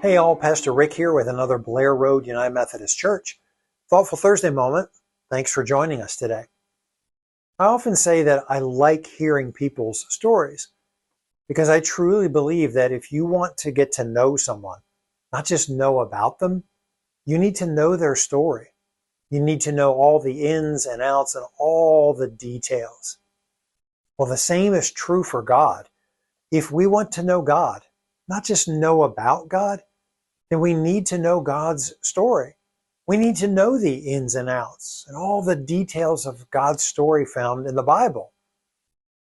Hey all, Pastor Rick here with another Blair Road United Methodist Church Thoughtful Thursday moment. Thanks for joining us today. I often say that I like hearing people's stories because I truly believe that if you want to get to know someone, not just know about them, you need to know their story. You need to know all the ins and outs and all the details. Well, the same is true for God. If we want to know God, not just know about God, then we need to know God's story. We need to know the ins and outs and all the details of God's story found in the Bible.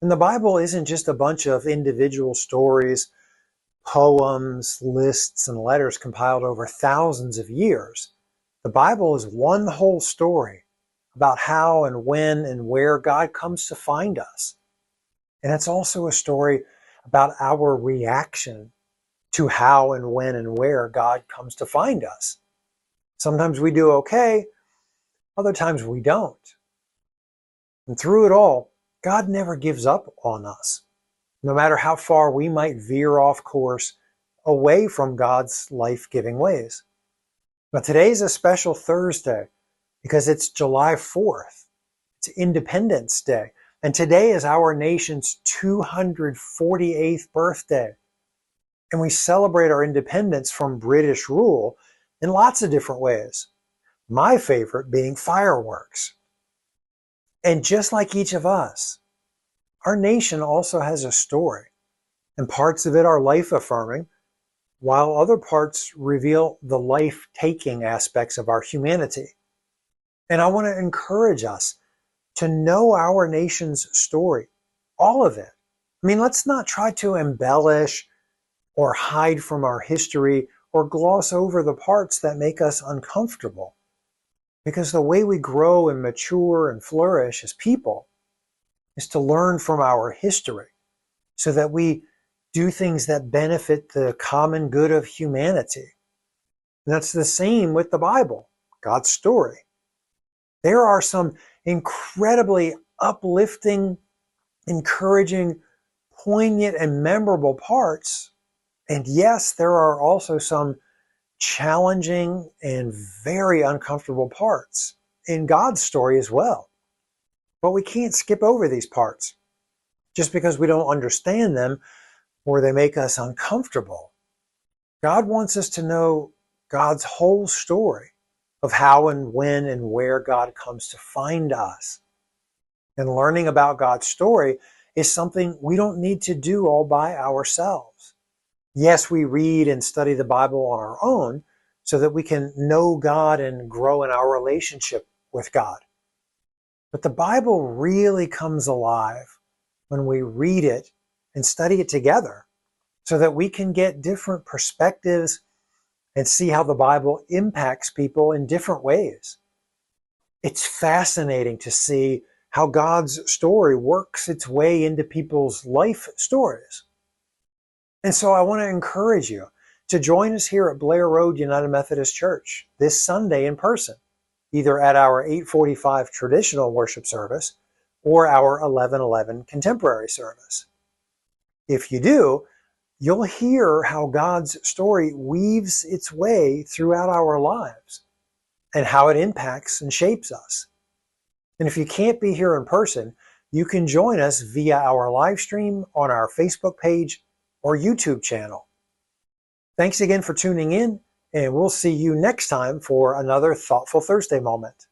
And the Bible isn't just a bunch of individual stories, poems, lists, and letters compiled over thousands of years. The Bible is one whole story about how and when and where God comes to find us. And it's also a story about our reaction to how and when and where God comes to find us. Sometimes we do okay, other times we don't. And through it all, God never gives up on us, no matter how far we might veer off course away from God's life-giving ways. But today's a special Thursday because it's July 4th. It's Independence Day. And today is our nation's 248th birthday. And we celebrate our independence from British rule in lots of different ways. My favorite being fireworks. And just like each of us, our nation also has a story. And parts of it are life-affirming, while other parts reveal the life-taking aspects of our humanity. And I want to encourage us to know our nation's story, all of it. I mean, let's not try to embellish or hide from our history or gloss over the parts that make us uncomfortable. Because the way we grow and mature and flourish as people is to learn from our history so that we do things that benefit the common good of humanity. And that's the same with the Bible, God's story. There are some incredibly uplifting, encouraging, poignant, and memorable parts. And yes, there are also some challenging and very uncomfortable parts in God's story as well. But we can't skip over these parts just because we don't understand them or they make us uncomfortable. God wants us to know God's whole story of how and when and where God comes to find us. And learning about God's story is something we don't need to do all by ourselves. Yes, we read and study the Bible on our own so that we can know God and grow in our relationship with God. But the Bible really comes alive when we read it and study it together so that we can get different perspectives and see how the Bible impacts people in different ways. It's fascinating to see how God's story works its way into people's life stories. And so I want to encourage you to join us here at Blair Road United Methodist Church this Sunday in person, either at our 8:45 traditional worship service or our 11:11 contemporary service. If you do, you'll hear how God's story weaves its way throughout our lives and how it impacts and shapes us. And if you can't be here in person, you can join us via our live stream on our Facebook page or YouTube channel. Thanks again for tuning in, and we'll see you next time for another Thoughtful Thursday moment.